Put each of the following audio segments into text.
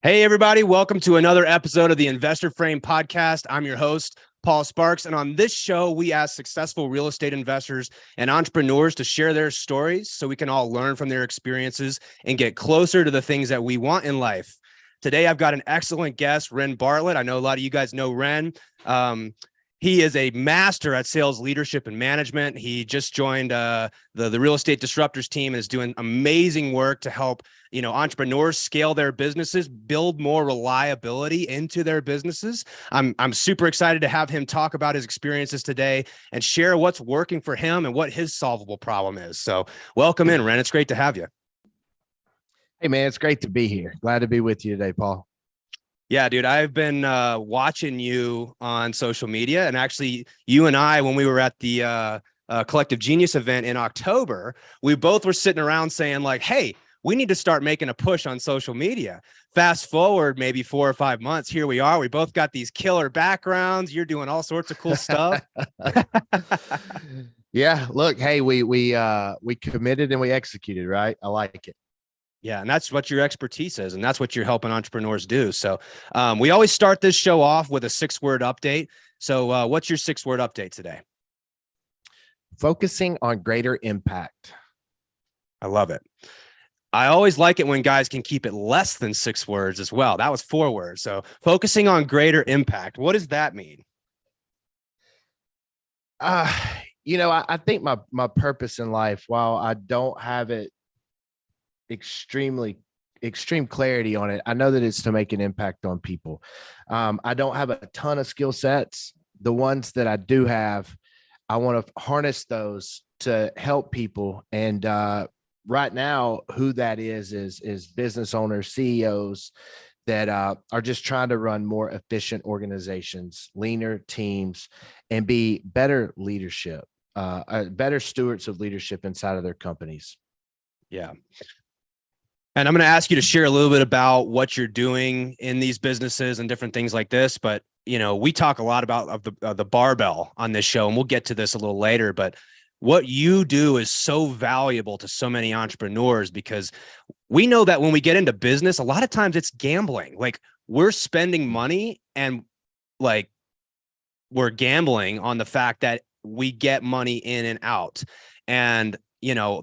Hey, everybody. Welcome to another episode of the Investor Frame podcast. I'm your host, Paul Sparks. And on this show, we ask successful real estate investors and entrepreneurs to share their stories so we can all learn from their experiences and get closer to the things that we want in life. Today, I've got an excellent guest, Rhen Bartlett. I know a lot of you guys know Rhen. He is a master at sales leadership and management. He just joined the Real Estate Disruptors team and is doing amazing work to help entrepreneurs scale their businesses, build more reliability into their businesses. I'm super excited to have him talk about his experiences today and share what's working for him and what his solvable problem is. So welcome in, Rhen. It's great to have you. Hey, man, it's great to be here. Glad to be with you today, Paul. Yeah, dude, I've been watching you on social media, and actually you and I, when we were at the Collective Genius event in October, we both were sitting around saying like, hey, we need to start making a push on social media. Fast forward maybe 4 or 5 months, here we are. We both got these killer backgrounds. You're doing all sorts of cool stuff. Yeah, look, hey, we committed and we executed, right? I like it. Yeah, and that's what your expertise is, and that's what you're helping entrepreneurs do. So we always start this show off with a 6-word update. So what's your 6-word update today? Focusing on greater impact. I love it. I always like it when guys can keep it less than 6 words as well. That was 4 words. So focusing on greater impact. What does that mean? I think my purpose in life, while I don't have it extreme clarity on it, I know that it's to make an impact on people. I don't have a ton of skill sets. The ones that I do have, I want to harness those to help people. And right now, who that is business owners, CEOs that are just trying to run more efficient organizations, leaner teams, and be better leadership, better stewards of leadership inside of their companies. Yeah. And I'm going to ask you to share a little bit about what you're doing in these businesses and different things like this. But, we talk a lot about the barbell on this show, and we'll get to this a little later. But what you do is so valuable to so many entrepreneurs, because we know that when we get into business, a lot of times it's gambling. Like, we're spending money and like we're gambling on the fact that we get money in and out. And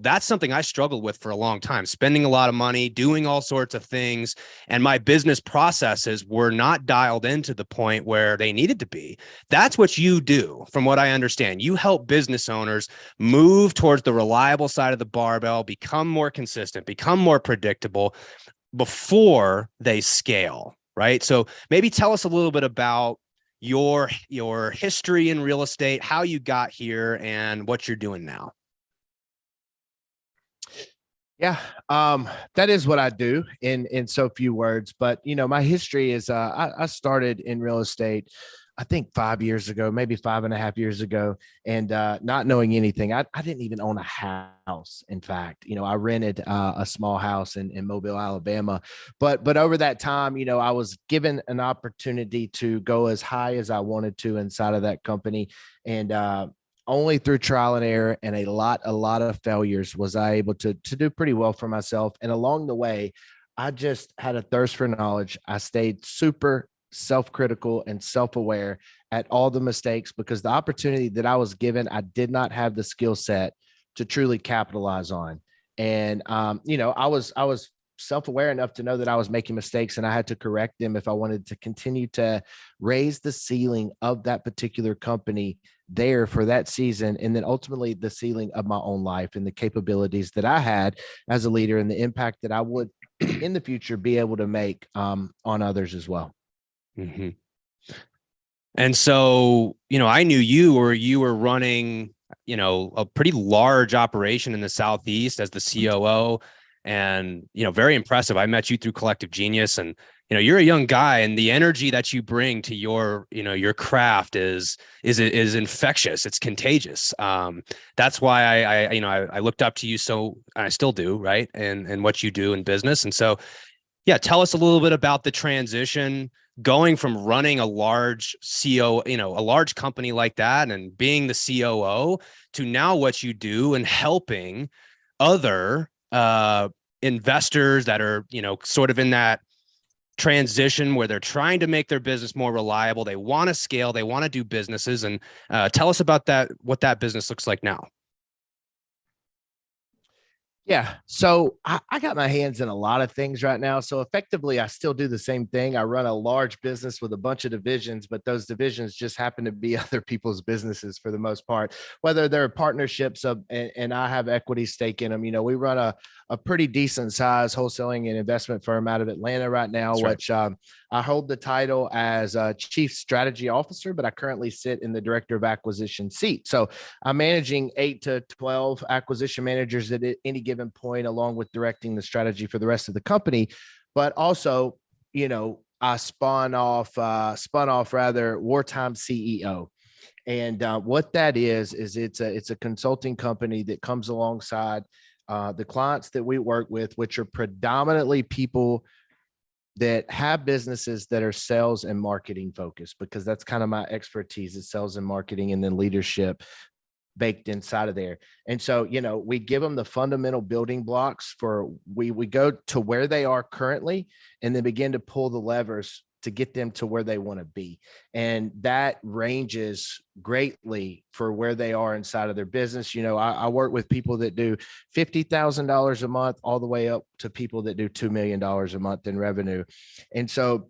that's something I struggled with for a long time, spending a lot of money, doing all sorts of things. And my business processes were not dialed into the point where they needed to be. That's what you do, from what I understand. You help business owners move towards the reliable side of the barbell, become more consistent, become more predictable before they scale, right? So maybe tell us a little bit about your history in real estate, how you got here, and what you're doing now. Yeah, that is what I do in so few words. But my history is I started in real estate, I think 5 years ago, maybe 5.5 years ago, and not knowing anything. I didn't even own a house. In fact, I rented a small house in Mobile, Alabama. But over that time, I was given an opportunity to go as high as I wanted to inside of that company, and only through trial and error and a lot of failures was I able to do pretty well for myself. And along the way, I just had a thirst for knowledge. I stayed super self-critical and self-aware at all the mistakes, because the opportunity that I was given, I did not have the skill set to truly capitalize on. And I was self-aware enough to know that I was making mistakes, and I had to correct them if I wanted to continue to raise the ceiling of that particular company there for that season, and then ultimately the ceiling of my own life and the capabilities that I had as a leader and the impact that I would in the future be able to make on others as well. Mm-hmm. And so, I knew you were running, a pretty large operation in the Southeast as the COO, and, very impressive. I met you through Collective Genius, and, you're a young guy, and the energy that you bring to your craft is infectious. It's contagious. That's why I looked up to you. So I still do, right. And what you do in business. And so, yeah, tell us a little bit about the transition going from running a large a large company like that and being the COO to now what you do and helping other investors that are, sort of in that transition where they're trying to make their business more reliable. They want to scale, they want to do businesses. And tell us about that, what that business looks like now. Yeah. So I got my hands in a lot of things right now. So effectively, I still do the same thing. I run a large business with a bunch of divisions, but those divisions just happen to be other people's businesses for the most part, whether they're partnerships and I have equity stake in them. You know, we run a pretty decent size wholesaling and investment firm out of Atlanta right now, That's which I hold the title as a chief strategy officer, but I currently sit in the director of acquisition seat. So I'm managing 8 to 12 acquisition managers at any given point, along with directing the strategy for the rest of the company. But also, you know, I spun off rather wartime CEO. And what that is it's a consulting company that comes alongside the clients that we work with, which are predominantly people that have businesses that are sales and marketing focused, because that's kind of my expertise is sales and marketing, and then leadership baked inside of there. And so, you know, we give them the fundamental building blocks for we go to where they are currently and then begin to pull the levers to get them to where they want to be. And that ranges greatly for where they are inside of their business. You know, I work with people that do $50,000 a month all the way up to people that do $2 million a month in revenue. And so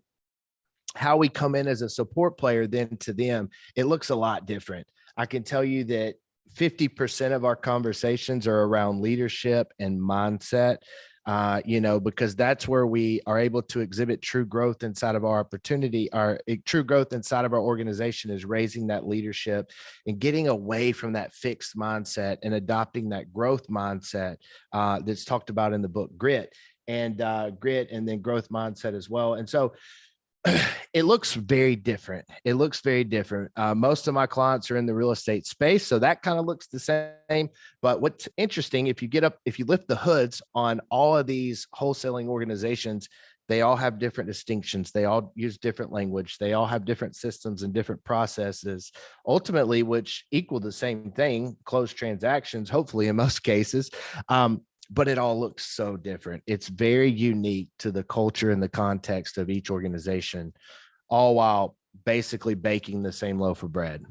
how we come in as a support player then to them, it looks a lot different. I can tell you that 50% of our conversations are around leadership and mindset, you know, because that's where we are able to exhibit true growth inside of our opportunity. Our true growth inside of our organization is raising that leadership and getting away from that fixed mindset and adopting that growth mindset that's talked about in the book Grit, and then growth mindset as well. And so it looks very different. It looks very different. Most of my clients are in the real estate space, so that kind of looks the same. But what's interesting, if you lift the hoods on all of these wholesaling organizations, they all have different distinctions. They all use different language. They all have different systems and different processes, ultimately, which equal the same thing, closed transactions, hopefully in most cases. But it all looks so different. It's very unique to the culture and the context of each organization, all while basically baking the same loaf of bread.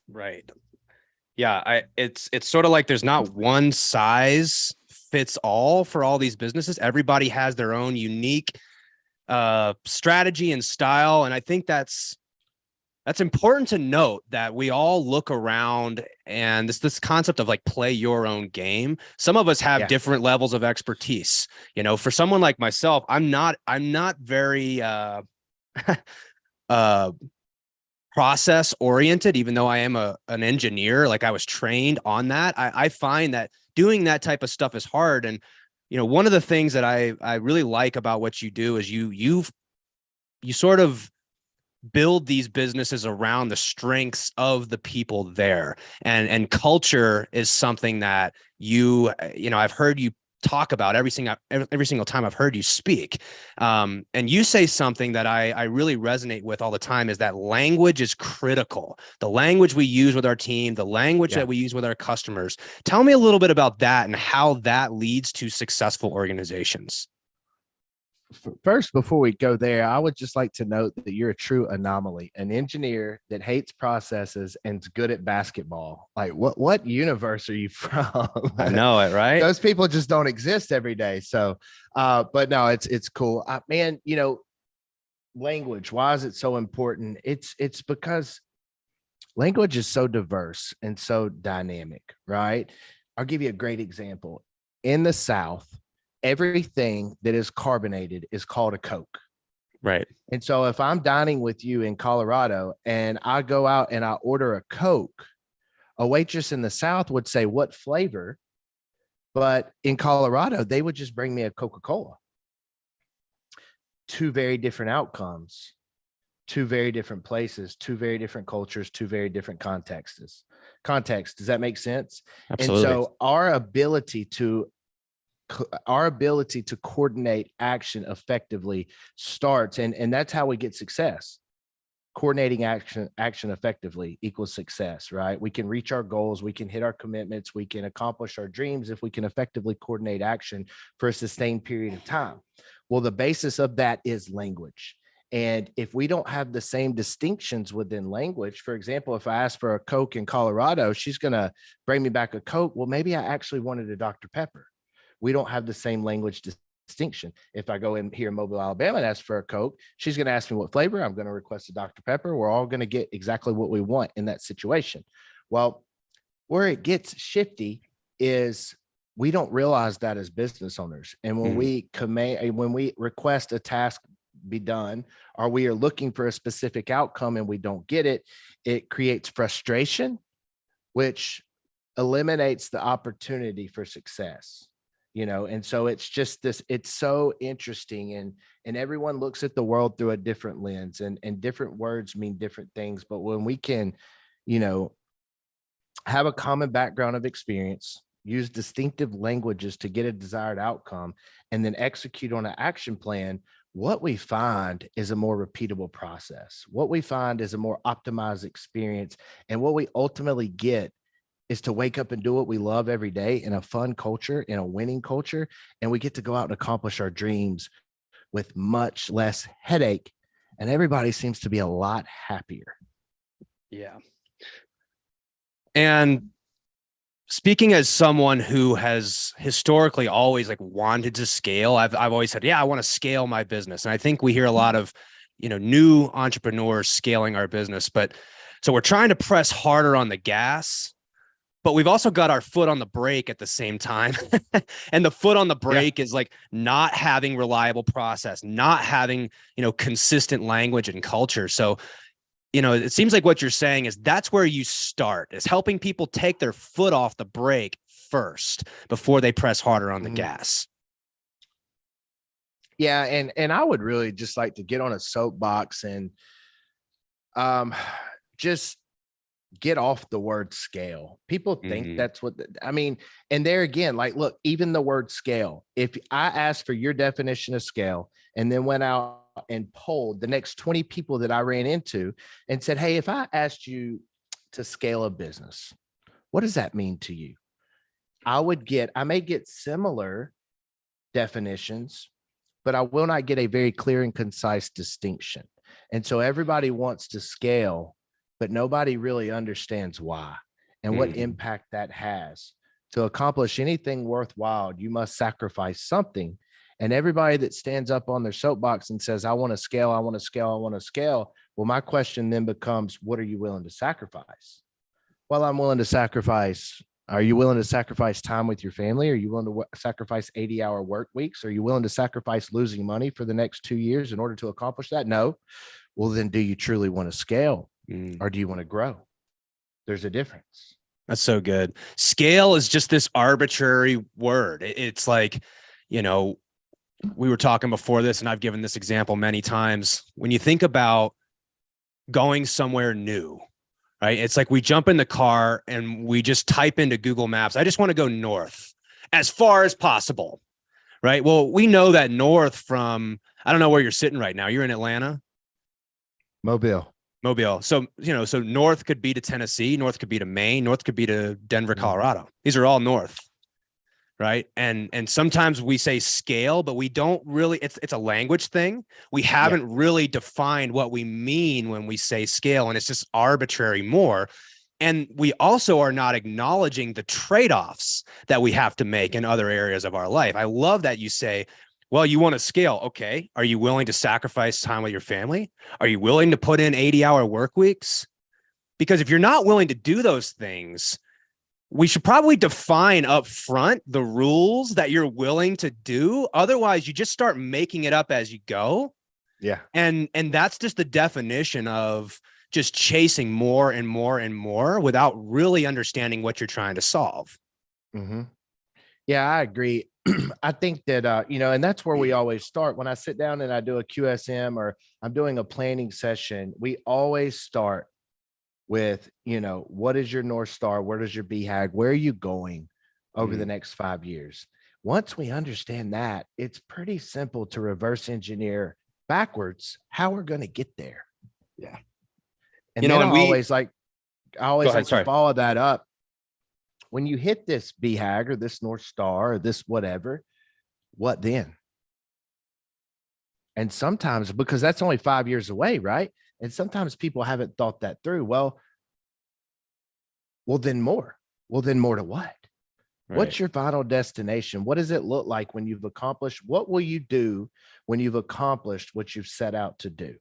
Right. Yeah. It's sort of like there's not one size fits all for all these businesses. Everybody has their own unique strategy and style. And I think that's important to note, that we all look around and this concept of like play your own game. Some of us have different levels of expertise. You know, for someone like myself, I'm not very process oriented, even though I am an engineer. Like I was trained on that. I find that doing that type of stuff is hard. And, you know, one of the things that I really like about what you do is you sort of build these businesses around the strengths of the people there. And culture is something that you know, I've heard you talk about every single time I've heard you speak. And you say something that I really resonate with all the time, is that language is critical. The language we use with our team, the language that we use with our customers. Tell me a little bit about that and how that leads to successful organizations. First, before we go there, I would just like to note that you're a true anomaly, an engineer that hates processes and is good at basketball. Like what universe are you from? I know it, right? Those people just don't exist every day. So, but no, it's cool, man. You know, language. Why is it so important? It's because language is so diverse and so dynamic, right? I'll give you a great example. In the South, everything that is carbonated is called a Coke. Right. And so if I'm dining with you in Colorado and I go out and I order a Coke, a waitress in the South would say, "What flavor?" But in Colorado, they would just bring me a Coca-Cola. Two very different outcomes, two very different places, two very different cultures, two very different contexts. Does that make sense? Absolutely. And so our ability to coordinate action effectively starts, and that's how we get success. coordinating action effectively equals success, right? We can reach our goals, we can hit our commitments, we can accomplish our dreams if we can effectively coordinate action for a sustained period of time. Well, the basis of that is language. And if we don't have the same distinctions within language, for example, if I ask for a Coke in Colorado, she's going to bring me back a Coke. Well, maybe I actually wanted a Dr. Pepper. We don't have the same language distinction. If I go in here in Mobile, Alabama, and ask for a Coke, she's going to ask me what flavor. I'm going to request a Dr. Pepper. We're all going to get exactly what we want in that situation. Well, where it gets shifty is we don't realize that as business owners. And when when we request a task be done, or we are looking for a specific outcome and we don't get it, it creates frustration, which eliminates the opportunity for success. And so it's just this, it's so interesting, and everyone looks at the world through a different lens, and different words mean different things. But when we can, have a common background of experience, use distinctive languages to get a desired outcome, and then execute on an action plan, what we find is a more repeatable process. What we find is a more optimized experience. And what we ultimately get is to wake up and do what we love every day in a fun culture, in a winning culture. And we get to go out and accomplish our dreams with much less headache. And everybody seems to be a lot happier. Yeah. And speaking as someone who has historically always wanted to scale, I've always said, yeah, I want to scale my business. And I think we hear a lot of, new entrepreneurs scaling our business, but so we're trying to press harder on the gas, but we've also got our foot on the brake at the same time. And the foot on the brake is not having reliable process, not having, consistent language and culture. So, it seems like what you're saying is that's where you start, is helping people take their foot off the brake first before they press harder on the gas. Yeah. And I would really just like to get on a soapbox and just get off the word scale. People think that's what, and there again, look, even the word scale, if I asked for your definition of scale and then went out and polled the next 20 people that I ran into and said, hey, if I asked you to scale a business, what does that mean to you? I may get similar definitions, but I will not get a very clear and concise distinction. And so everybody wants to scale, but nobody really understands why and what impact that has. To accomplish anything worthwhile, you must sacrifice something. And everybody that stands up on their soapbox and says, I want to scale, I want to scale, I want to scale. Well, my question then becomes, what are you willing to sacrifice? Well, I'm willing to sacrifice. Are you willing to sacrifice time with your family? Are you willing to sacrifice 80-hour work weeks? Are you willing to sacrifice losing money for the next 2 years in order to accomplish that? No. Well, then do you truly want to scale or do you want to grow? There's a difference. That's so good. Scale is just this arbitrary word. It's we were talking before this, and I've given this example many times. When you think about going somewhere new, right? It's like we jump in the car and we just type into Google Maps, I just want to go north as far as possible, right? Well, we know that north from, I don't know where you're sitting right now. You're in Atlanta? Mobile. So, so north could be to Tennessee, north could be to Maine, north could be to Denver, Colorado. These are all north. Right. And sometimes we say scale, but we don't really, it's a language thing. We haven't really defined what we mean when we say scale, and it's just arbitrary more. And we also are not acknowledging the trade-offs that we have to make in other areas of our life. I love that you say, well, you want to scale. Okay. Are you willing to sacrifice time with your family? Are you willing to put in 80-hour work weeks? Because if you're not willing to do those things, we should probably define up front the rules that you're willing to do. Otherwise, you just start making it up as you go. Yeah. And that's just the definition of just chasing more and more and more without really understanding what you're trying to solve. Yeah, I agree. I think that, and that's where we always start. When I sit down and I do a QSM or I'm doing a planning session, we always start with, what is your North Star? Where does your BHAG? Where are you going over the next 5 years? Once we understand that, it's pretty simple to reverse engineer backwards how we're going to get there. Yeah. And then and I always go ahead. like to Sorry. follow that up. When you hit this BHAG or this North Star or this whatever, what then? And sometimes, because that's only 5 years away, right? And sometimes people haven't thought that through. Well, then more. Well, then more to what? Right. What's your final destination? What does it look like when you've accomplished? What will you do when you've accomplished what you've set out to do?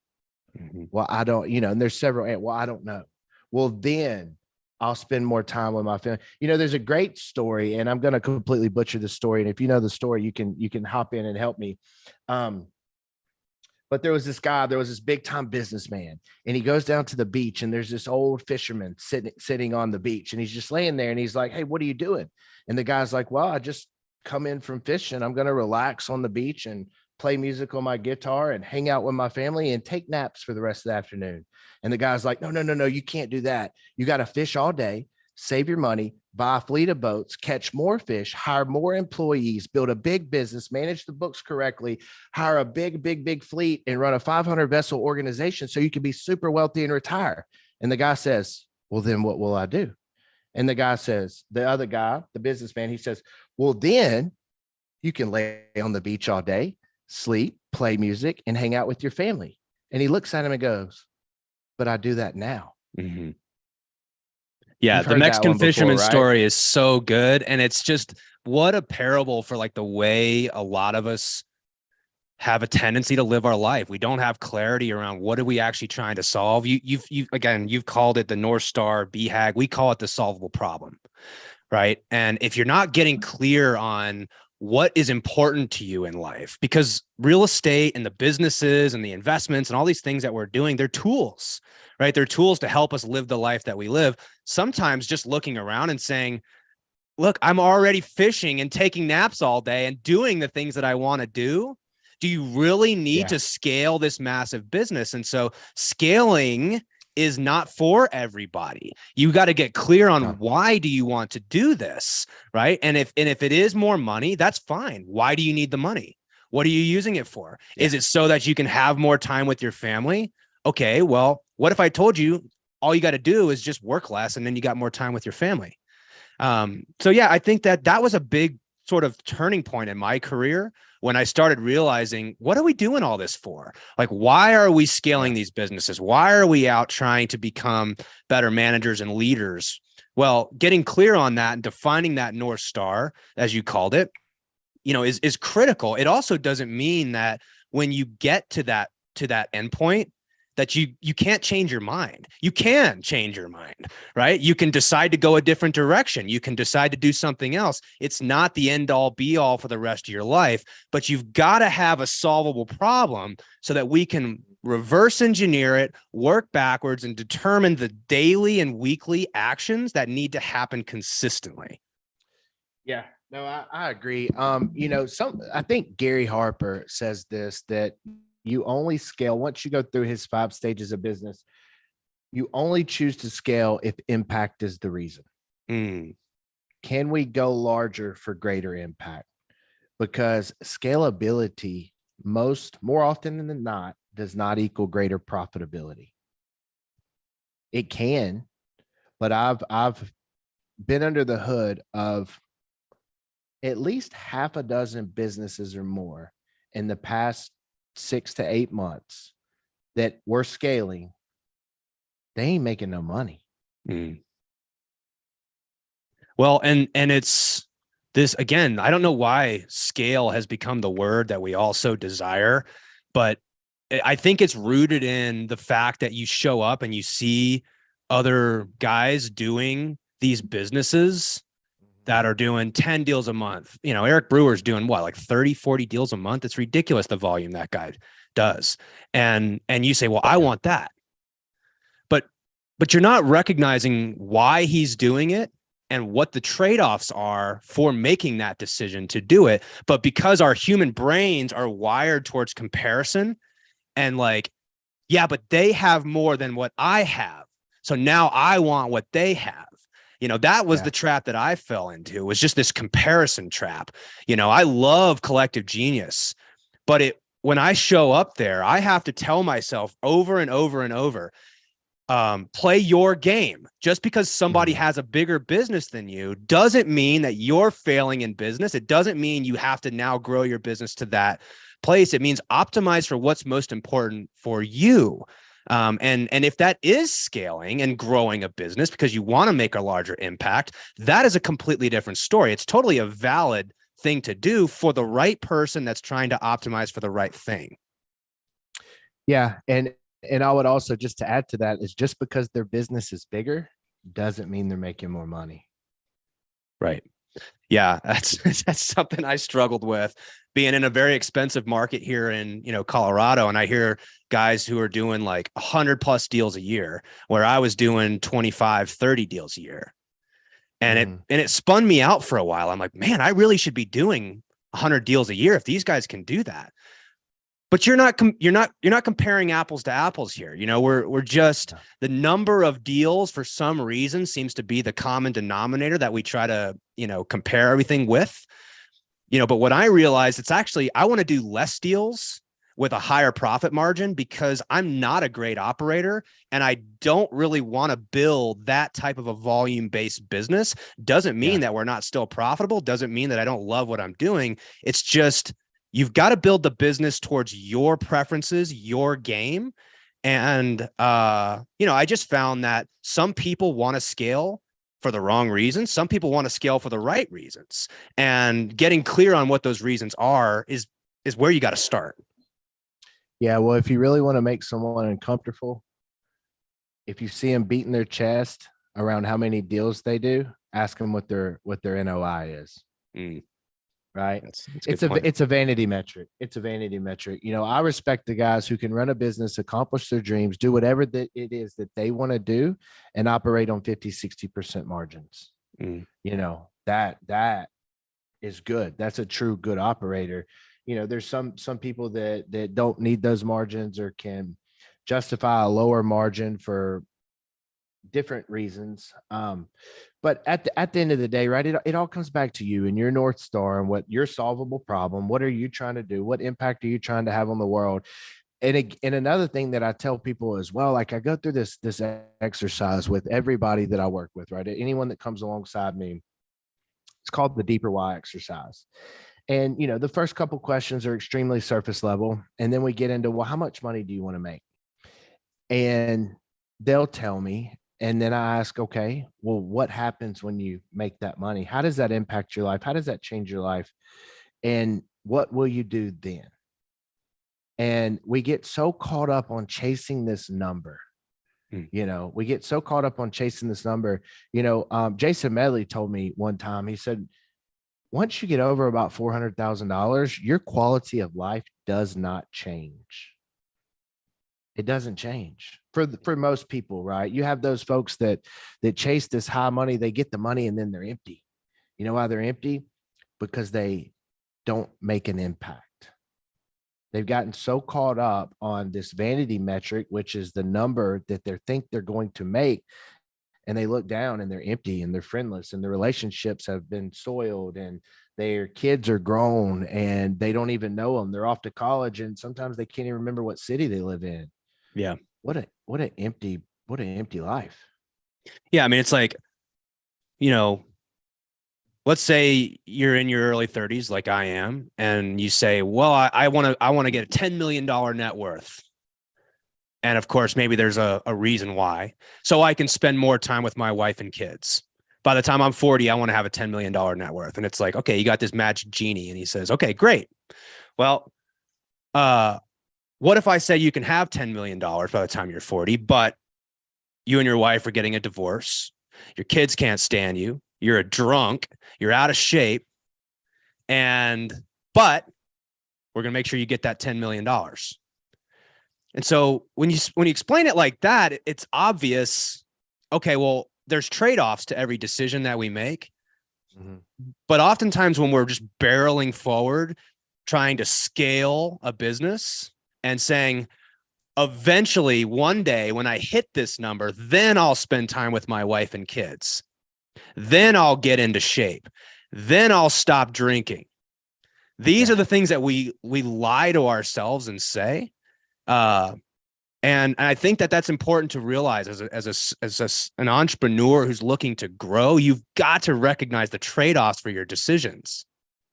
Mm-hmm. Well, I don't, and there's several. Well, I don't know. Well, then I'll spend more time with my family. There's a great story, and I'm going to completely butcher the story. And if you know the story, you can hop in and help me. But there was this big time businessman, and he goes down to the beach, and there's this old fisherman sitting on the beach, and he's just laying there, and he's like, "Hey, what are you doing?" And the guy's like, "Well, I just come in from fishing. I'm going to relax on the beach and play music on my guitar and hang out with my family and take naps for the rest of the afternoon." And the guy's like, no, you can't do that. You got to fish all day, save your money, buy a fleet of boats, catch more fish, hire more employees, build a big business, manage the books correctly, hire a big fleet, and run a 500 vessel organization so you can be super wealthy and retire. And the guy says, "Well, then what will I do?" And the guy says, the other guy, the businessman, he says, "Well, then you can lay on the beach all day, sleep, play music, and hang out with your family." And he looks at him and goes, "But I do that now." Mm-hmm. Yeah, You've the heard that Mexican one before, fisherman right? story is so good. And it's just what a parable for like the way a lot of us have a tendency to live our life. We don't have clarity around what are we actually trying to solve. You've called it the North Star BHAG. We call it the solvable problem, right? And if you're not getting clear on what is important to you in life, because real estate and the businesses and the investments and all these things that we're doing, they're tools, right? They're tools to help us live the life that we live. Sometimes just looking around and saying, look, I'm already fishing and taking naps all day and doing the things that I want to do. Do you really need to scale this massive business? And so scaling is not for everybody. You got to get clear on why do you want to do this, right? And if it is more money, that's fine. Why do you need the money? What are you using it for? Is it so that you can have more time with your family? Okay, well, what if I told you all you got to do is just work less and then you got more time with your family? So yeah, I think that was a big sort of turning point in my career when I started realizing, what are we doing all this for? Like, why are we scaling these businesses? Why are we out trying to become better managers and leaders? Well, getting clear on that and defining that North Star, as you called it, is critical. It also doesn't mean that when you get to that endpoint, that you can't change your mind. You can change your mind, right? You can decide to go a different direction. You can decide to do something else. It's not the end all be all for the rest of your life, but you've got to have a solvable problem so that we can reverse engineer it, work backwards, and determine the daily and weekly actions that need to happen consistently. Yeah, no, I agree. I think Gary Harper says this, that you only scale once you go through his 5 stages of business. You only choose to scale if impact is the reason. Can we go larger for greater impact? Because scalability more often than not does not equal greater profitability. It can, but I've been under the hood of at least half a dozen businesses or more in the past 6 to 8 months that we're scaling. They ain't making no money. Well, and it's this again, I don't know why scale has become the word that we all so desire, but I think it's rooted in the fact that you show up and you see other guys doing these businesses that are doing 10 deals a month. Eric Brewer's doing what, like 30, 40 deals a month. It's ridiculous, the volume that guy does. And you say, well, I want that. But you're not recognizing why he's doing it and what the trade-offs are for making that decision to do it. But because our human brains are wired towards comparison and like, yeah, but they have more than what I have. So now I want what they have. That was the trap that I fell into, was just this comparison trap. I love collective genius, but when I show up there, I have to tell myself over and over and over, Play your game. Just because somebody Mhm. has a bigger business than you doesn't mean that you're failing in business. It doesn't mean you have to now grow your business to that place. It means optimize for what's most important for you. And if that is scaling and growing a business because you want to make a larger impact, that is a completely different story. It's totally a valid thing to do for the right person that's trying to optimize for the right thing. Yeah, and I would also, just to add to that, is just because their business is bigger doesn't mean they're making more money. Right. Yeah, that's something I struggled with, being in a very expensive market here in, Colorado. And I hear guys who are doing like 100+ deals a year, where I was doing 25, 30 deals a year. And it Mhm. and it spun me out for a while. I'm like, man, I really should be doing 100 deals a year if these guys can do that. But you're not comparing apples to apples here. We're just, Yeah. the number of deals for some reason seems to be the common denominator that we try to, compare everything with. But what I realized, it's actually, I want to do less deals with a higher profit margin because I'm not a great operator and I don't really want to build that type of a volume-based business. Doesn't mean Yeah. that we're not still profitable. Doesn't mean that I don't love what I'm doing. It's just, you've got to build the business towards your preferences, your game. And, I just found that some people want to scale for the wrong reasons. Some people want to scale for the right reasons, and getting clear on what those reasons are is where you got to start. Yeah, well, if you really want to make someone uncomfortable, if you see them beating their chest around how many deals they do, ask them what their NOI is. Mm, Right? that's a It's good point. a vanity metric. It's a vanity metric. I respect the guys who can run a business, accomplish their dreams, do whatever that it is that they want to do, and operate on 50-60% margins. Mm, That is good. That's a true good operator. There's some people that don't need those margins or can justify a lower margin for different reasons. But at the end of the day, right, it all comes back to you and your North Star and what your solvable problem. What are you trying to do? What impact are you trying to have on the world? And another thing that I tell people as well, like I go through this exercise with everybody that I work with, right? Anyone that comes alongside me, it's called the deeper why exercise. And the first couple questions are extremely surface level, and then we get into, well, how much money do you want to make? And they'll tell me, and then I ask, okay, well, what happens when you make that money? How does that impact your life? How does that change your life? And what will you do then? And we get so caught up on chasing this number. mm. We get so caught up on chasing this number. Jason Medley told me one time, he said, once you get over about $400,000, your quality of life does not change. It doesn't change for most people, right? You have those folks that chase this high money, they get the money and then they're empty. You know why they're empty? Because they don't make an impact. They've gotten so caught up on this vanity metric, which is the number that they think they're going to make, and they look down and they're empty and they're friendless and their relationships have been soiled and their kids are grown and they don't even know them. They're off to college and sometimes they can't even remember what city they live in. Yeah. What an empty life. Yeah. I mean, it's like, you know, let's say you're in your early 30s, like I am, and you say, well, I want to get a $10 million net worth. And of course, maybe there's a reason why. So I can spend more time with my wife and kids. By the time I'm 40, I want to have a $10 million net worth. And it's like, okay, you got this magic genie. And he says, okay, great. Well, what if I say you can have $10 million by the time you're 40, but you and your wife are getting a divorce? Your kids can't stand you. You're a drunk. You're out of shape. But we're going to make sure you get that $10 million. And so when you explain it like that, it's obvious. Okay, well, there's trade-offs to every decision that we make. Mhm. But oftentimes when we're just barreling forward, trying to scale a business and saying, eventually one day when I hit this number, then I'll spend time with my wife and kids. Then I'll get into shape. Then I'll stop drinking. These Yeah. are the things that we lie to ourselves and say. And I think that that's important to realize an entrepreneur who's looking to grow. You've got to recognize the trade-offs for your decisions.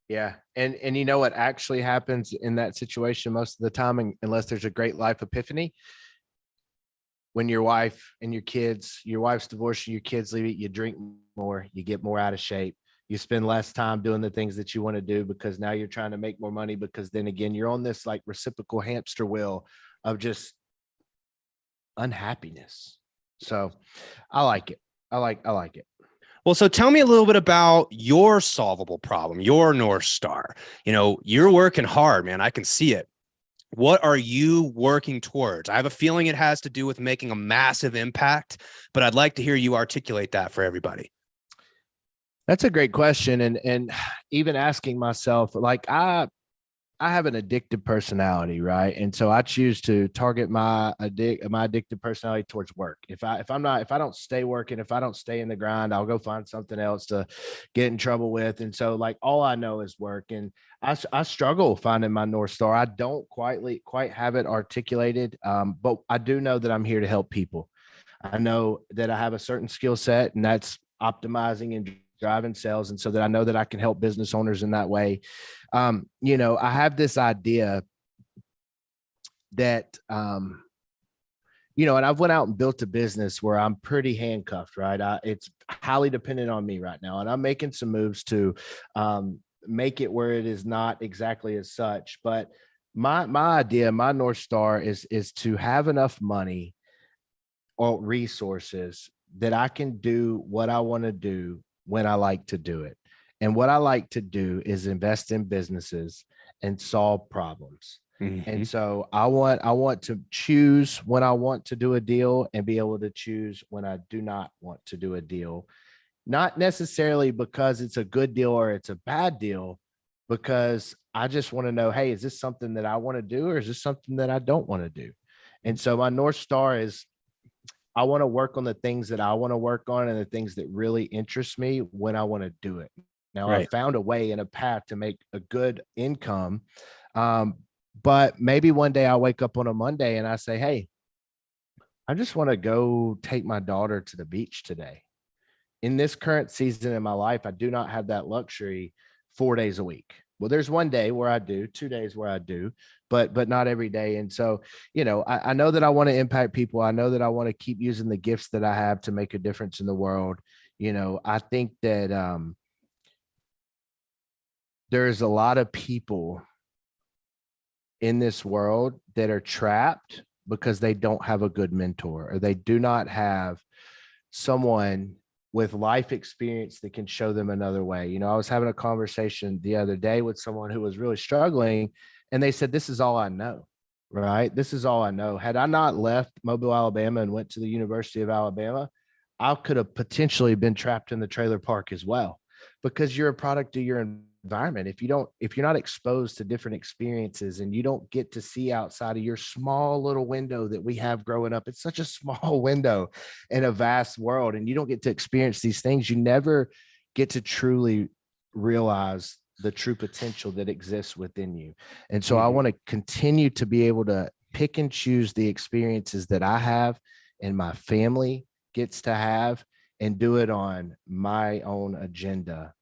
Yeah. And you know what actually happens in that situation most of the time, unless there's a great life epiphany, when your wife and your wife's divorced and your kids leave it, you drink more, you get more out of shape. You spend less time doing the things that you want to do because now you're trying to make more money, because then again, you're on this like reciprocal hamster wheel of just unhappiness. So I like it. I like it. Well, so tell me a little bit about your solvable problem, your North Star. You're working hard, man. I can see it. What are you working towards? I have a feeling it has to do with making a massive impact, but I'd like to hear you articulate that for everybody. That's a great question. And even asking myself, like I have an addictive personality, right? And so I choose to target my addictive personality towards work. If I don't stay working, if I don't stay in the grind, I'll go find something else to get in trouble with. And so like all I know is work. And I struggle finding my North Star. I don't quite have it articulated, but I do know that I'm here to help people. I know that I have a certain skill set, and that's optimizing and driving sales. And so that I know that I can help business owners in that way. I have this idea that, and I've went out and built a business where I'm pretty handcuffed, right? It's highly dependent on me right now. And I'm making some moves to make it where it is not exactly as such. But my idea, my North Star is to have enough money or resources that I can do what I want to do when I like to do it. And what I like to do is invest in businesses and solve problems. Mm-hmm. And so I want to choose when I want to do a deal and be able to choose when I do not want to do a deal. Not necessarily because it's a good deal or it's a bad deal, because I just want to know, hey, is this something that I want to do, or is this something that I don't want to do? And so my North Star is I want to work on the things that I want to work on and the things that really interest me when I want to do it. Now, right. I found a way and a path to make a good income. But maybe one day I'll wake up on a Monday and I say, hey, I just want to go take my daughter to the beach today. In this current season in my life, I do not have that luxury 4 days a week. Well, there's one day where I do, 2 days where I do, but not every day. And so, I know that I want to impact people. I know that I want to keep using the gifts that I have to make a difference in the world. I think that there's a lot of people in this world that are trapped because they don't have a good mentor, or they do not have someone with life experience that can show them another way. I was having a conversation the other day with someone who was really struggling, and they said, this is all I know, right? This is all I know. Had I not left Mobile, Alabama and went to the University of Alabama, I could have potentially been trapped in the trailer park as well, because you're a product of your environment. If you're not exposed to different experiences and you don't get to see outside of your small little window that we have growing up, it's such a small window in a vast world, and you don't get to experience these things, you never get to truly realize the true potential that exists within you. And so I want to continue to be able to pick and choose the experiences that I have and my family gets to have, and do it on my own agenda.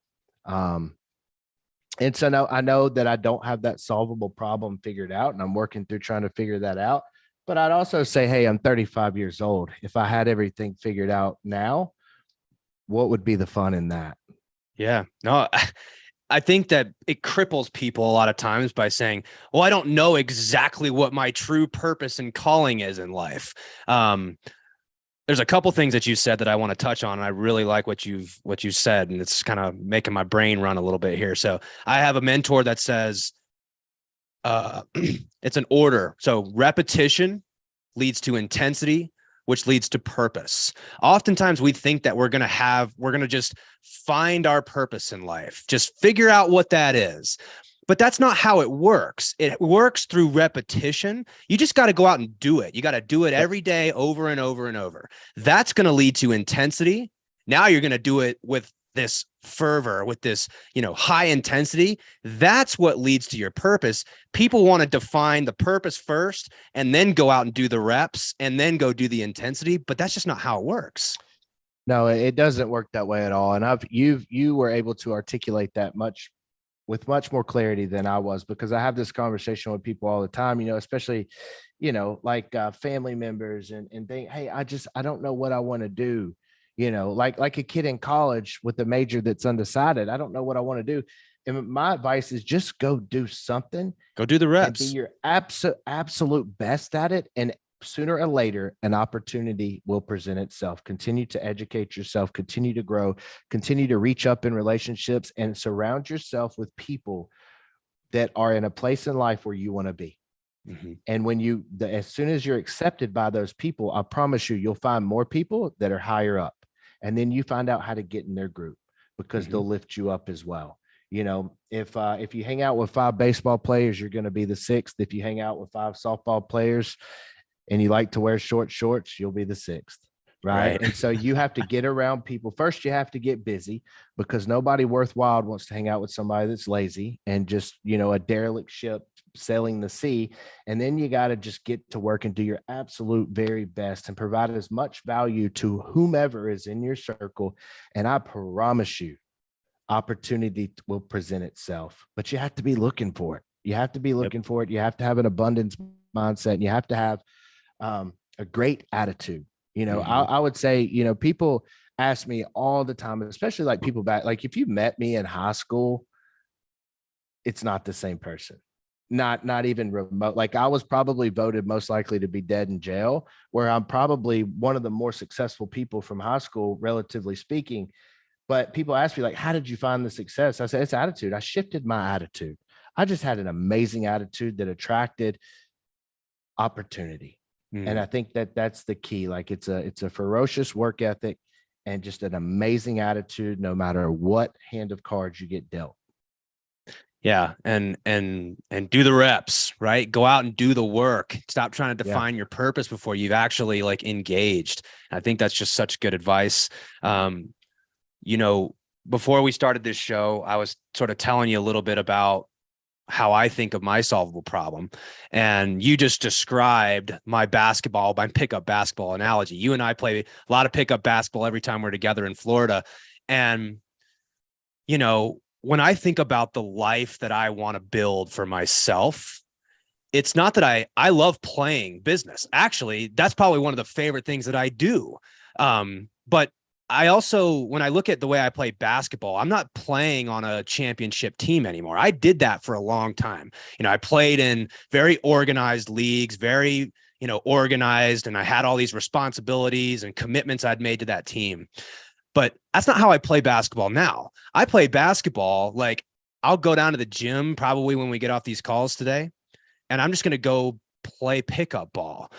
And so now I know that I don't have that solvable problem figured out, and I'm working through trying to figure that out. But I'd also say, hey, I'm 35 years old. If I had everything figured out now, what would be the fun in that? Yeah, no, I think that it cripples people a lot of times by saying, well, I don't know exactly what my true purpose and calling is in life. There's a couple things that you said that I want to touch on, and I really like what you said, and it's kind of making my brain run a little bit here. So I have a mentor that says, it's an order. So repetition leads to intensity, which leads to purpose. Oftentimes we think that we're going to just find our purpose in life, just figure out what that is. But that's not how it works. It works through repetition. You just got to go out and do it. You got to do it every day over and over and over. That's going to lead to intensity. Now you're going to do it with this fervor, with this, high intensity, that's what leads to your purpose. People want to define the purpose first and then go out and do the reps and then go do the intensity, but that's just not how it works. No, it doesn't work that way at all. And you were able to articulate that with much more clarity than I was, because I have this conversation with people all the time, especially, like family members and think, hey, I don't know what I want to do. Like a kid in college with a major that's undecided. I don't know what I want to do. And my advice is just go do something. Go do the reps. And be your absolute best at it. And sooner or later, an opportunity will present itself. Continue to educate yourself, continue to grow, continue to reach up in relationships, and surround yourself with people that are in a place in life where you want to be. Mm-hmm. And as soon as you're accepted by those people, I promise you'll find more people that are higher up. And then you find out how to get in their group, because they'll lift you up as well. If you hang out with 5 baseball players, you're going to be the 6th. If you hang out with 5 softball players and you like to wear short shorts, you'll be the 6th. Right. And so you have to get around people. First, you have to get busy, because nobody worthwhile wants to hang out with somebody that's lazy and just, a derelict ship sailing the sea. And then you got to just get to work and do your absolute very best and provide as much value to whomever is in your circle. And I promise you, opportunity will present itself, but you have to be looking for it. You have to be looking for it. You have to have an abundance mindset, and you have to have a great attitude. I would say, people ask me all the time, especially like people back, like if you met me in high school, it's not the same person. Not even remote. Like I was probably voted most likely to be dead in jail, where I'm probably one of the more successful people from high school, relatively speaking. But people ask me, like, how did you find the success? I said, it's attitude. I shifted my attitude. I just had an amazing attitude that attracted opportunity. And I think that's the key. Like it's a ferocious work ethic and just an amazing attitude, no matter what hand of cards you get dealt. Yeah. And do the reps, right? Go out and do the work. Stop trying to define your purpose before you've actually like engaged. I think that's just such good advice. Before we started this show, I was sort of telling you a little bit about how I think of my solvable problem. And you just described my pickup basketball analogy. You and I play a lot of pickup basketball every time we're together in Florida. And, when I think about the life that I want to build for myself, it's not that I love playing business. Actually, that's probably one of the favorite things that I do. But I also, when I look at the way I play basketball, I'm not playing on a championship team anymore. I did that for a long time. I played in very organized leagues, very, organized, and I had all these responsibilities and commitments I'd made to that team. But that's not how I play basketball now. I play basketball like I'll go down to the gym probably when we get off these calls today, and I'm just going to go play pickup ball.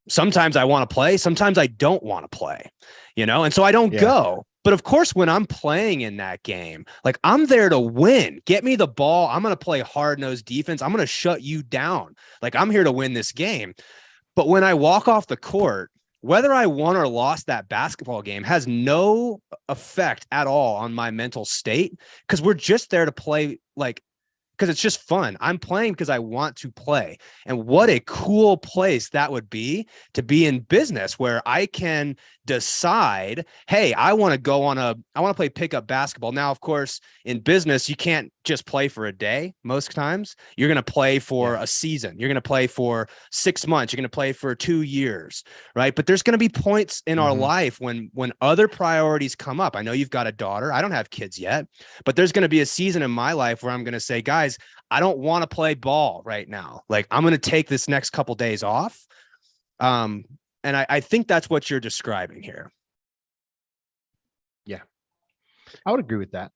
Sometimes I want to play, sometimes I don't want to play, and so I don't go. But of course, when I'm playing in that game, like I'm there to win. Get me the ball. I'm going to play hard-nosed defense. I'm going to shut you down. Like I'm here to win this game. But when I walk off the court, whether I won or lost that basketball game has no effect at all on my mental state, because we're just there to play, because it's just fun. I'm playing because I want to play. And what a cool place that would be to be in business, where I can decide, hey, I want to play pickup basketball. Now, of course, in business, you can't just play for a day. Most times you're going to play for a season. You're going to play for 6 months. You're going to play for 2 years, right? But there's going to be points in our life when other priorities come up. I know you've got a daughter. I don't have kids yet, but there's going to be a season in my life where I'm going to say, guys, I don't want to play ball right now. Like I'm going to take this next couple days off. And I think that's what you're describing here. Yeah, I would agree with that.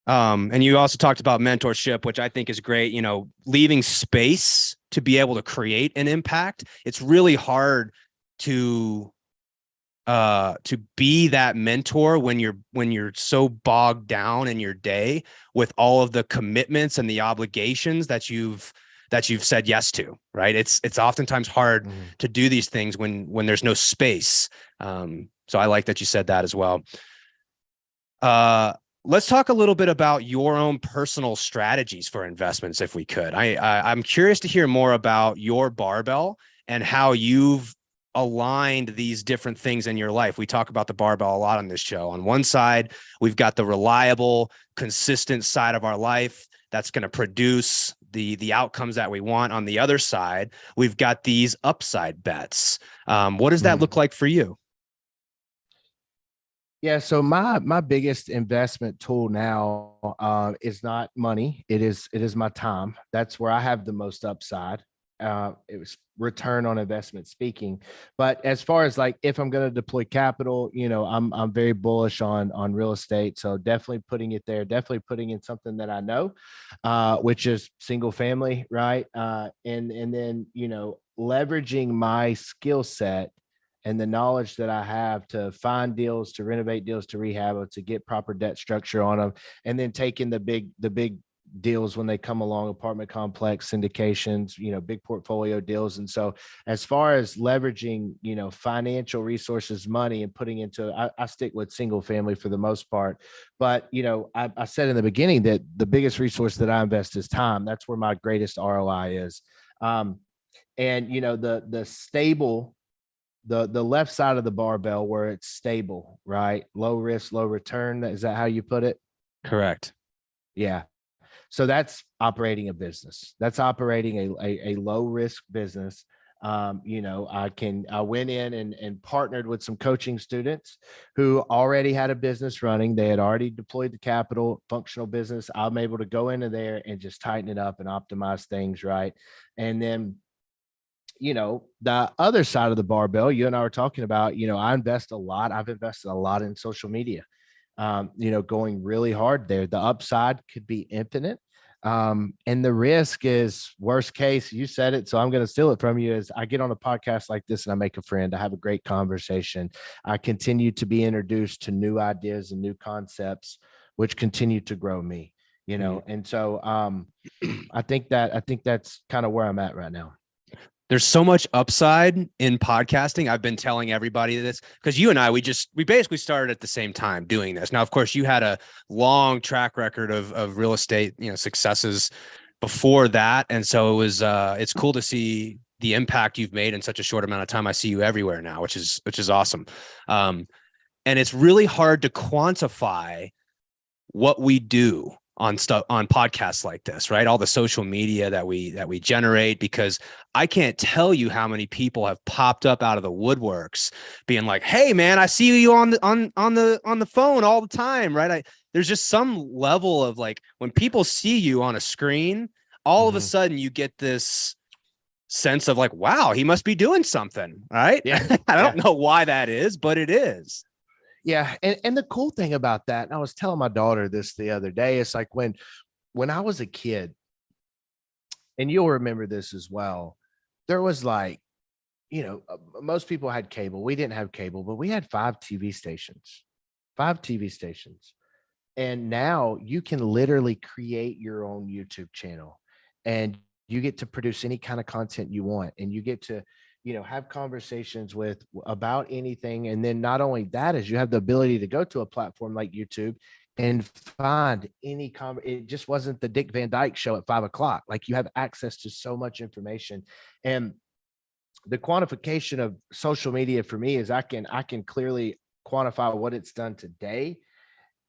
And you also talked about mentorship, which I think is great. Leaving space to be able to create an impact. It's really hard to be that mentor when you're so bogged down in your day with all of the commitments and the obligations that you've said yes to, right? It's oftentimes hard to do these things when there's no space. So I like that you said that as well. Let's talk a little bit about your own personal strategies for investments, if we could. I'm curious to hear more about your barbell and how you've aligned these different things in your life. We talk about the barbell a lot on this show. On one side, we've got the reliable, consistent side of our life that's going to produce the outcomes that we want. On the other side, we've got these upside bets. What does that look like for you? Yeah, so my biggest investment tool now is not money. It is my time. That's where I have the most upside. It was return on investment speaking. But as far as like if I'm going to deploy capital, I'm very bullish on real estate. So definitely putting it there, definitely putting in something that I know, which is single family, right? And then leveraging my skill set and the knowledge that I have to find deals, to renovate deals, to rehab, or to get proper debt structure on them, and then taking the big deals when they come along, apartment complex syndications, big portfolio deals. And so as far as leveraging, financial resources, money, and putting into, I stick with single family for the most part. But, I said in the beginning that the biggest resource that I invest is time. That's where my greatest ROI is. And, the stable, the left side of the barbell where it's stable, right? Low risk, low return. Is that how you put it? Correct. Yeah. So that's operating a business. That's operating a low risk business. I went in and partnered with some coaching students who already had a business running. They had already deployed the capital, functional business. I'm able to go into there and just tighten it up and optimize things, right? And then the other side of the barbell, you and I were talking about, I invest a lot. I've invested a lot in social media, going really hard there. The upside could be infinite. And the risk is worst case. You said it, so I'm going to steal it from you. Is I get on a podcast like this and I make a friend. I have a great conversation. I continue to be introduced to new ideas and new concepts, which continue to grow me, And so I think that's kind of where I'm at right now. There's so much upside in podcasting. I've been telling everybody this because you and I, we basically started at the same time doing this. Now, of course, you had a long track record of real estate, successes before that. And so it's cool to see the impact you've made in such a short amount of time. I see you everywhere now, which is awesome. And it's really hard to quantify what we do on podcasts like this, right? All the social media that we generate, because I can't tell you how many people have popped up out of the woodworks being like, "Hey man, I see you on the phone all the time," right? There's just some level of like when people see you on a screen, all of a sudden you get this sense of like, wow, he must be doing something, right? Yeah. I don't know why that is, but it is. Yeah. And the cool thing about that, and I was telling my daughter this the other day, it's like when I was a kid, and you'll remember this as well, there was like, most people had cable. We didn't have cable, but we had 5 TV stations. And now you can literally create your own YouTube channel and you get to produce any kind of content you want. And you get to, have conversations about anything. And then not only that is you have the ability to go to a platform like YouTube and find any it just wasn't the Dick Van Dyke show at 5 o'clock. Like you have access to so much information. And the quantification of social media for me is I can clearly quantify what it's done today.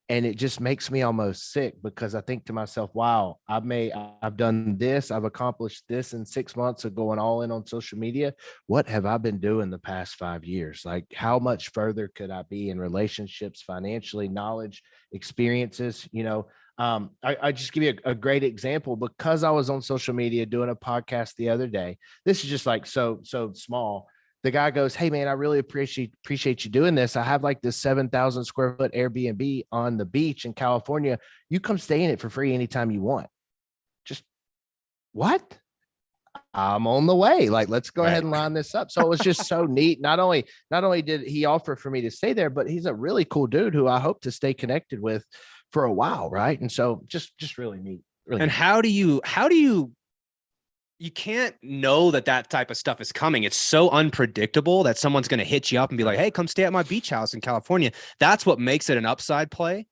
And it just makes me almost sick because I think to myself, wow, I've done this. I've accomplished this in 6 months of going all in on social media. What have I been doing the past 5 years? Like how much further could I be in relationships, financially, knowledge, experiences? I just give you a great example because I was on social media doing a podcast the other day. This is just like so small. The guy goes, "Hey man, I really appreciate you doing this. I have like this 7,000 square foot Airbnb on the beach in California. You come stay in it for free anytime you want." Just what? I'm on the way. Like, let's go ahead and line this up. So it was just so neat. Not only did he offer for me to stay there, but he's a really cool dude who I hope to stay connected with for a while. Right. And so just really neat. Really and neat. How do you can't know that type of stuff is coming. It's so unpredictable that someone's going to hit you up and be like, "Hey, come stay at my beach house in California." That's what makes it an upside play.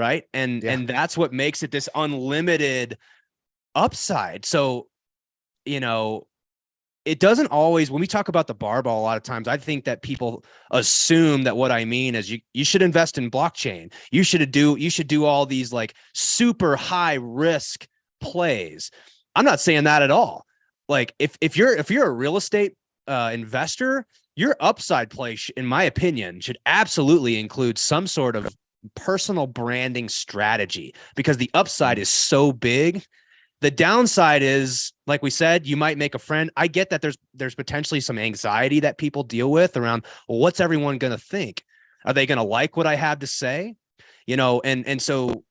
right? And that's what makes it this unlimited upside. So, you know, it doesn't always, when we talk about the barbell, a lot of times I think that people assume that what I mean is you should invest in blockchain. You should do all these like super high risk plays. I'm not saying that at all. Like if you're a real estate investor, your upside play, in my opinion, should absolutely include some sort of personal branding strategy, because the upside is so big. The downside is, like we said, you might make a friend. I get that there's potentially some anxiety that people deal with around, well, what's everyone going to think? Are they going to like what I have to say? You know, and so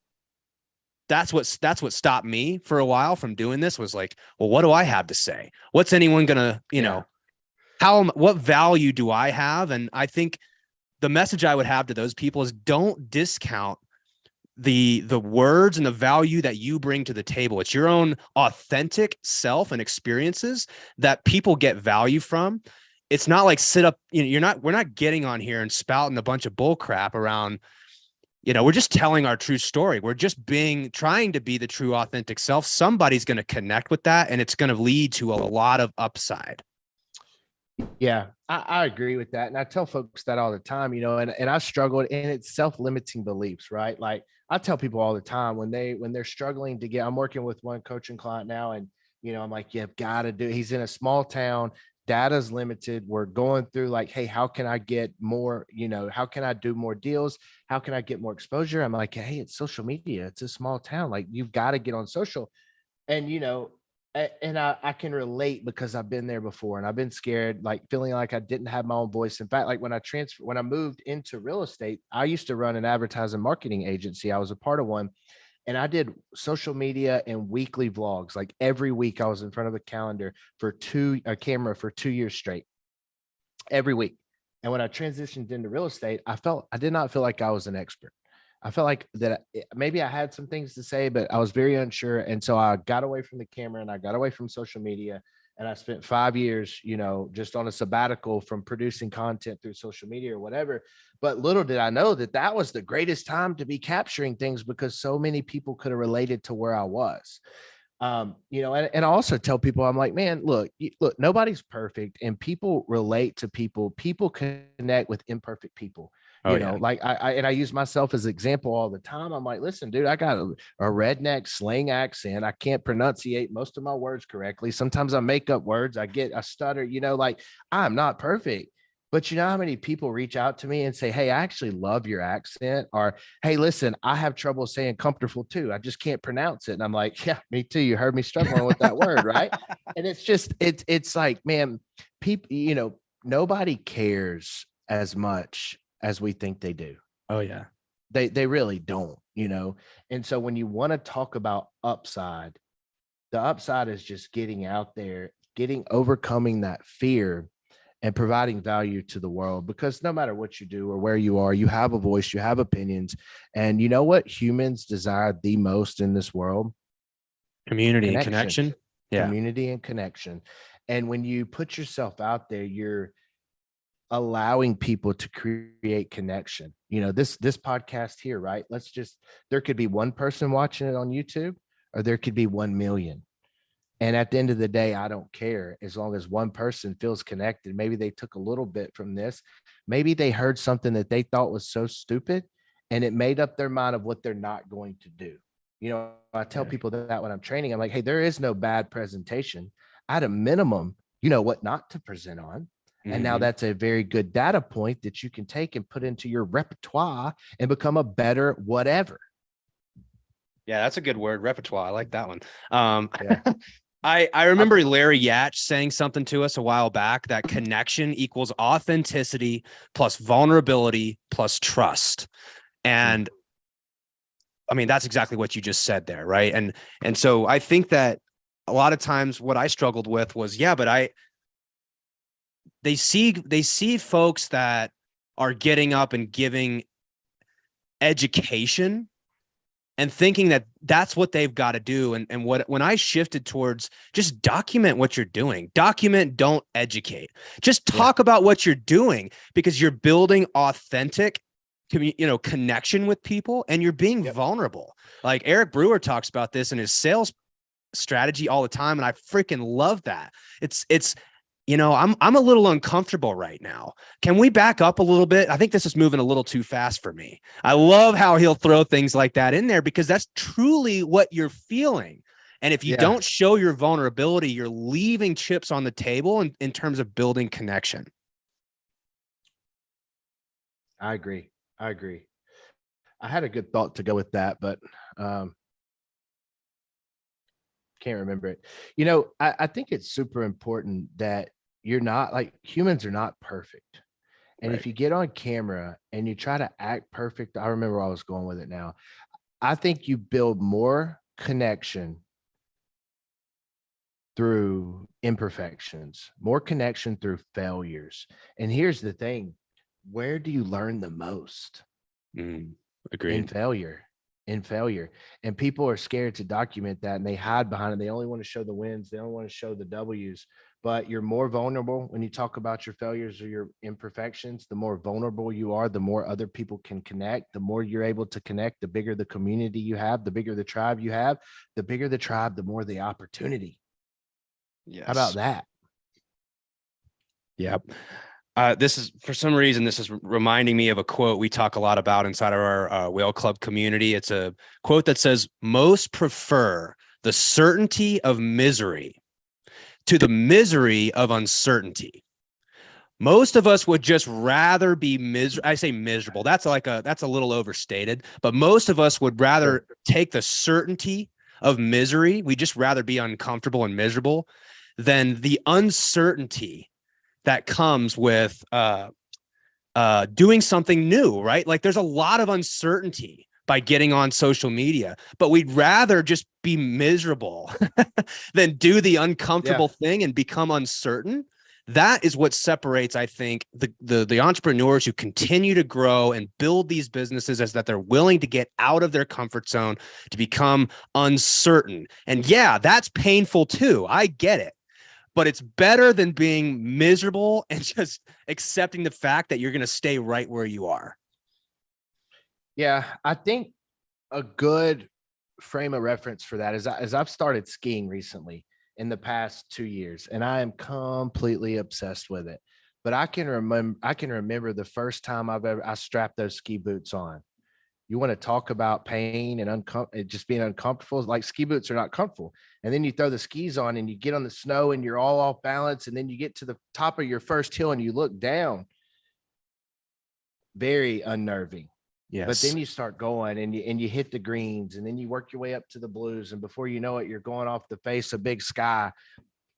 that's what stopped me for a while from doing this, was like, well, what do I have to say? What's anyone going to, you know, what value do I have? And I think the message I would have to those people is, don't discount the words and the value that you bring to the table. It's your own authentic self and experiences that people get value from. It's not like we're not getting on here and spouting a bunch of bull crap around, you know, we're just telling our true story. We're just trying to be the true authentic self. Somebody's going to connect with that, and it's going to lead to a lot of upside. Yeah, I agree with that. And I tell folks that all the time, you know, and I struggled, and it's self-limiting beliefs, right? Like I tell people all the time when they're struggling to I'm working with one coaching client now, and, you know, I'm like, you've got to he's in a small town, data's limited. We're going through like, hey, how can I get more, you know, how can I do more deals? How can I get more exposure? I'm like, hey, it's social media. It's a small town. Like, you've got to get on social. And, you know, and I can relate, because I've been there before, and I've been scared, like feeling like I didn't have my own voice. In fact, like when I moved into real estate, I used to run an advertising marketing agency. I was a part of one, and I did social media and weekly vlogs. Like every week I was in front of a camera for 2 years straight, every week. And when I transitioned into real estate, I did not feel like I was an expert. I felt like that maybe I had some things to say, but I was very unsure. And so I got away from the camera, and I got away from social media. And I spent 5 years, you know, just on a sabbatical from producing content through social media or whatever. But little did I know that was the greatest time to be capturing things, because so many people could have related to where I was. You know, and I also tell people, I'm like, man, look, nobody's perfect, and people relate to people. People connect with imperfect people. You know, like I use myself as an example all the time. I'm like, listen, dude, I got a redneck slang accent. I can't pronunciate most of my words correctly. Sometimes I make up words. I stutter, you know, like I'm not perfect. But you know how many people reach out to me and say, hey, I actually love your accent, or, hey, listen, I have trouble saying comfortable too. I just can't pronounce it. And I'm like, yeah, me too. You heard me struggling with that word. Right. And it's just, it's like, man, people, you know, nobody cares as much as we think they do. Oh yeah. They really don't, you know? And so when you want to talk about upside, the upside is just getting out there, overcoming that fear, and providing value to the world. Because no matter what you do or where you are, you have a voice, you have opinions. And you know what humans desire the most in this world? Community and connection. Yeah. Community and connection. And when you put yourself out there, you're allowing people to create connection. You know, this podcast here, right? There could be one person watching it on YouTube, or there could be 1 million. And at the end of the day, I don't care, as long as one person feels connected. Maybe they took a little bit from this. Maybe they heard something that they thought was so stupid, and it made up their mind of what they're not going to do. You know, I tell people that when I'm training, I'm like, hey, there is no bad presentation. At a minimum, you know what not to present on. And now that's a very good data point that you can take and put into your repertoire and become a better whatever. Yeah, that's a good word, repertoire. I like that one. I remember Larry Yatch saying something to us a while back, that connection equals authenticity plus vulnerability plus trust. And I mean, that's exactly what you just said there, right? And so I think that a lot of times what I struggled with was, they see folks that are getting up and giving education and thinking that that's what they've got to do. And when I shifted towards just document what you're doing, don't educate, just talk about what you're doing, because you're building authentic connection with people, and you're being vulnerable. Like Eric Brewer talks about this in his sales strategy all the time, and I freaking love that. It's I'm a little uncomfortable right now. Can we back up a little bit? I think this is moving a little too fast for me. I love how he'll throw things like that in there, because that's truly what you're feeling. And if you don't show your vulnerability, you're leaving chips on the table in terms of building connection. I agree. I had a good thought to go with that, but can't remember it. I think it's super important that you're not, like, humans are not perfect. And if you get on camera and you try to act perfect, I remember where I was going with it now. I think you build more connection through imperfections, more connection through failures. And here's the thing, where do you learn the most? Agreed. In failure. And people are scared to document that, and they hide behind it. They only want to show the wins. They don't want to show the W's. But you're more vulnerable when you talk about your failures or your imperfections. The more vulnerable you are, the more other people can connect. The more you're able to connect, the bigger the community you have, the bigger the tribe you have. The bigger the tribe, the more the opportunity. Yes. How about that? Yep. This is, for some reason, this is reminding me of a quote we talk a lot about inside of our Whale Club community. It's a quote that says, "Most prefer the certainty of misery to the misery of uncertainty." Most of us would just rather be I say miserable. That's a little overstated, but most of us would rather take the certainty of misery. We just rather be uncomfortable and miserable than the uncertainty that comes with doing something new, right? Like, there's a lot of uncertainty by getting on social media, but we'd rather just be miserable than do the uncomfortable thing and become uncertain. That is what separates, I think, the entrepreneurs who continue to grow and build these businesses, is that they're willing to get out of their comfort zone to become uncertain. And yeah, that's painful too. I get it. But it's better than being miserable and just accepting the fact that you're going to stay right where you are. Yeah, I think a good frame of reference for that is, as I've started skiing recently in the past 2 years, and I am completely obsessed with it. But I can remember the first time I strapped those ski boots on. You want to talk about pain and just being uncomfortable. Like, ski boots are not comfortable. And then you throw the skis on and you get on the snow and you're all off balance. And then you get to the top of your first hill and you look down. Very unnerving. Yes. But then you start going and you hit the greens, and then you work your way up to the blues. And before you know it, you're going off the face of big sky.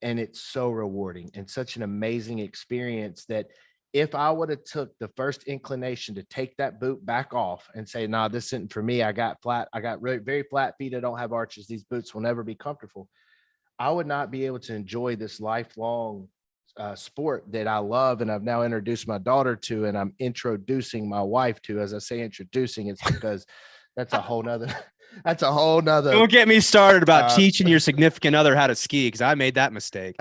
And it's so rewarding and such an amazing experience that if I would have took the first inclination to take that boot back off and say, "Nah, this isn't for me. I got really very flat feet. I don't have arches. These boots will never be comfortable." I would not be able to enjoy this lifelong sport that I love, and I've now introduced my daughter to, and I'm introducing my wife to. As I say introducing, it's because that's a whole nother. That's a whole nother. Don't get me started about teaching your significant other how to ski, because I made that mistake.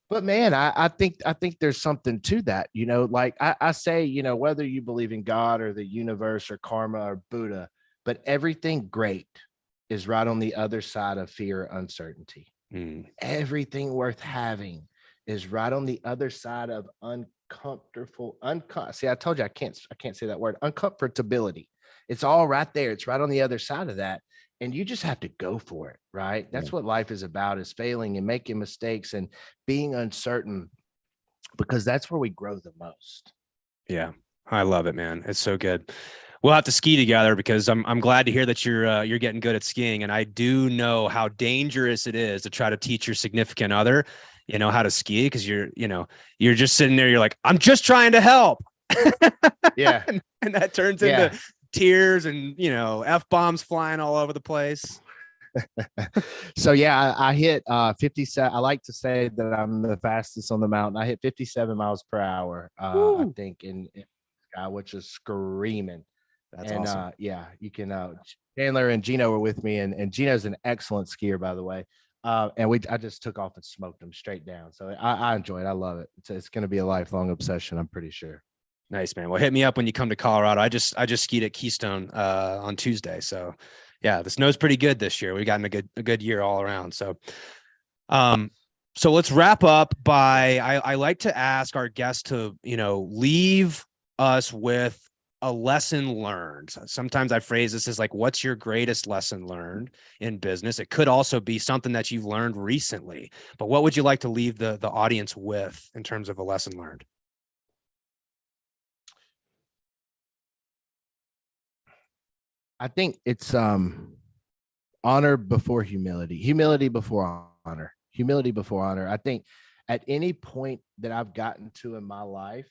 But man, I think there's something to that. Like I say, whether you believe in God or the universe or karma or Buddha, but everything great is right on the other side of fear or uncertainty. Everything worth having is right on the other side of uncomfortable. See, I told you I can't say that word. Uncomfortability. It's all right there. It's right on the other side of that. And you just have to go for it, right? That's what life is about, is failing and making mistakes and being uncertain, because that's where we grow the most. Yeah, I love it, man. It's so good. We'll have to ski together, because I'm glad to hear that you're getting good at skiing. And I do know how dangerous it is to try to teach your significant other, how to ski, because you're just sitting there. You're like, "I'm just trying to help." Yeah. and that turns into tears and F-bombs flying all over the place. So yeah, I hit 57. I like to say that I'm the fastest on the mountain. I hit 57 miles per hour, I think, in sky, which is screaming. That's awesome. Yeah, you can. Chandler and Gino were with me, and Gino's an excellent skier, by the way. And I just took off and smoked them straight down. So I enjoy it. I love it. It's going to be a lifelong obsession, I'm pretty sure. Nice, man. Well, hit me up when you come to Colorado. I just skied at Keystone on Tuesday. So yeah, the snow's pretty good this year. We've gotten a good year all around. So so let's wrap up by I like to ask our guests to, leave us with a lesson learned. Sometimes I phrase this as like, what's your greatest lesson learned in business? It could also be something that you've learned recently, but what would you like to leave the audience with in terms of a lesson learned? I think it's honor before humility, humility before honor, humility before honor. I think at any point that I've gotten to in my life,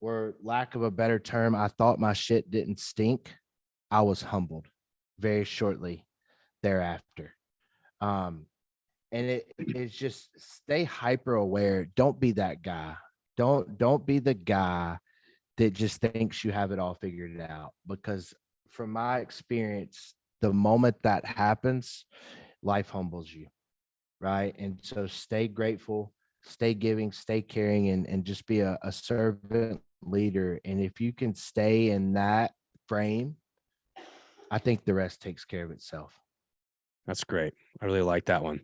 or lack of a better term, I thought my shit didn't stink, I was humbled very shortly thereafter. And it's just stay hyper aware. Don't be that guy. Don't be the guy that just thinks you have it all figured out, because from my experience, the moment that happens, life humbles you, right? And so stay grateful, stay giving, stay caring, and just be a servant leader. And if you can stay in that frame, I think the rest takes care of itself. That's great. I really like that one.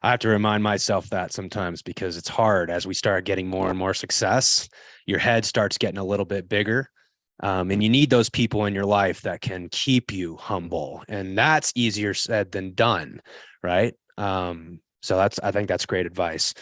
I have to remind myself that sometimes because it's hard as we start getting more and more success. Your head starts getting a little bit bigger. And you need those people in your life that can keep you humble. And that's easier said than done. Right. So I think that's great advice.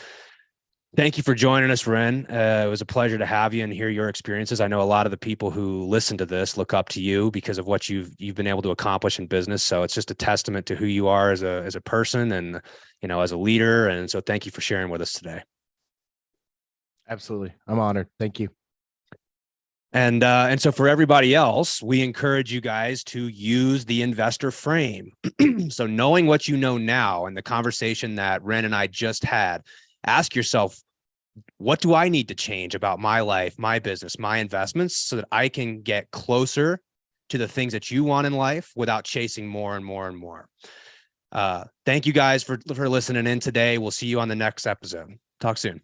Thank you for joining us, Rhen. It was a pleasure to have you and hear your experiences. I know a lot of the people who listen to this look up to you because of what you've been able to accomplish in business. So it's just a testament to who you are as a person and, as a leader. And so thank you for sharing with us today. Absolutely. I'm honored. Thank you. And so for everybody else, we encourage you guys to use the investor frame. So knowing what you know now and the conversation that Rhen and I just had, ask yourself, what do I need to change about my life, my business, my investments so that I can get closer to the things that you want in life without chasing more and more and more. Thank you guys for listening in today. We'll see you on the next episode. Talk soon.